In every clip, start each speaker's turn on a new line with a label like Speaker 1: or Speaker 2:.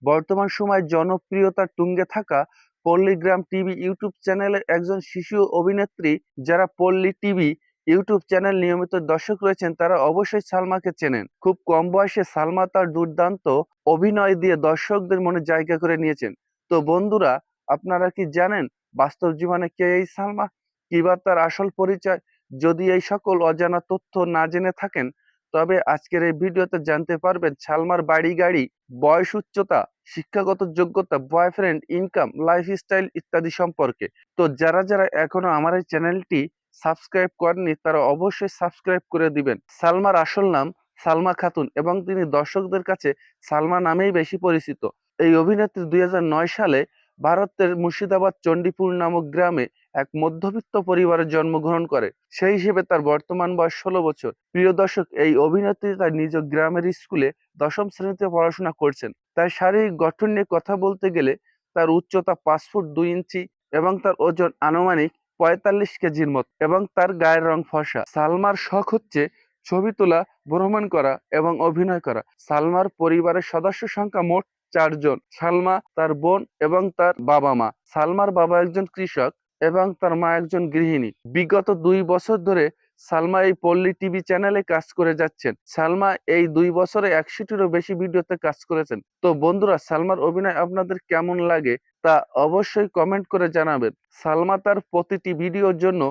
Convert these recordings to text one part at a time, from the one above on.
Speaker 1: বর্তমান সময়ে জনপ্রিয়তার তুঙ্গে থাকা পল্লীগ্রাম টিভি ইউটিউব চ্যানেলের একজন শিশু অভিনেত্রী। যারা পল্লী টিভি ইউটিউব চ্যানেল নিয়মিত দর্শক রয়েছেন তারা অবশ্যই সালমাকে চেনেন। খুব কম বয়সে সালমা তার দুর্দান্ত অভিনয় দিয়ে দর্শকদের মনে জায়গা করে নিয়েছেন। তো বন্ধুরা, আপনারা কি জানেন বাস্তব জীবনে কে এই সালমা, কিবা তার আসল পরিচয়? যদি এই সকল অজানা তথ্য না জেনে থাকেন তবে আজকের এই ভিডিওতে জানতে পারবেন সালমার বাড়ি গাড়ি, বয়স, উচ্চতা, শিক্ষাগত যোগ্যতা, বয়ফ্রেন্ড, ইনকাম, লাইফস্টাইল ইত্যাদি সম্পর্কে। তো যারা যারা এখনো আমার এই চ্যানেলটি সাবস্ক্রাইব করেননি তারা অবশ্যই সাবস্ক্রাইব করে দিবেন। সালমার আসল নাম সালমা খাতুন এবং তিনি দর্শকদের কাছে সালমা নামেই বেশি পরিচিত। এই অভিনেত্রী 2009 সালে ভারতের মুর্শিদাবাদ চণ্ডীপুর নামক গ্রামে এক মধ্যবিত্ত পরিবারে জন্মগ্রহণ করে। সেই হিসেবে তার বর্তমান বয়স 16 বছর। প্রিয় দর্শক, এই অভিনেত্রী তার নিজ গ্রামের স্কুলে দশম শ্রেণীতে পড়াশোনা করছেন। তার শারীরিক গঠন নিয়ে কথা বলতে গেলে তার উচ্চতা 5 ফুট 2 ইঞ্চি এবং তার ওজন আনুমানিক 45 কেজির মতো এবং তার গায়ের রং ফর্সা। সালমার শখ হচ্ছে ছবি তোলা, ভ্রমণ করা এবং অভিনয় করা। সালমার পরিবারের সদস্য সংখ্যা মোট 4 জন। সালমা, তার বোন এবং তার বাবা-মা। সালমার বাবা একজন কৃষক এবং তার মা একজন গৃহিণী। বিগত 2 বছর ধরে সালমা এই পল্লী টিভি চ্যানেলে কাজ করে যাচ্ছেন। সালমা এই 2 বছরে 100টিরও বেশি ভিডিওতে কাজ করেছেন। তো বন্ধুরা, সালমার অভিনয় আপনাদের কেমন লাগে তা অবশ্যই কমেন্ট করে জানাবেন। সালমা তার প্রতিটি ভিডিওর জন্য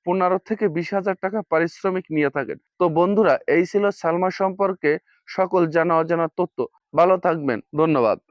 Speaker 1: 15 থেকে 20,000 টাকা পারিশ্রমিক নিয়ে থাকেন। তো বন্ধুরা, এই ছিল সালমা সম্পর্কে সকল জানা অজানা তথ্য। ভালো থাকবেন, ধন্যবাদ।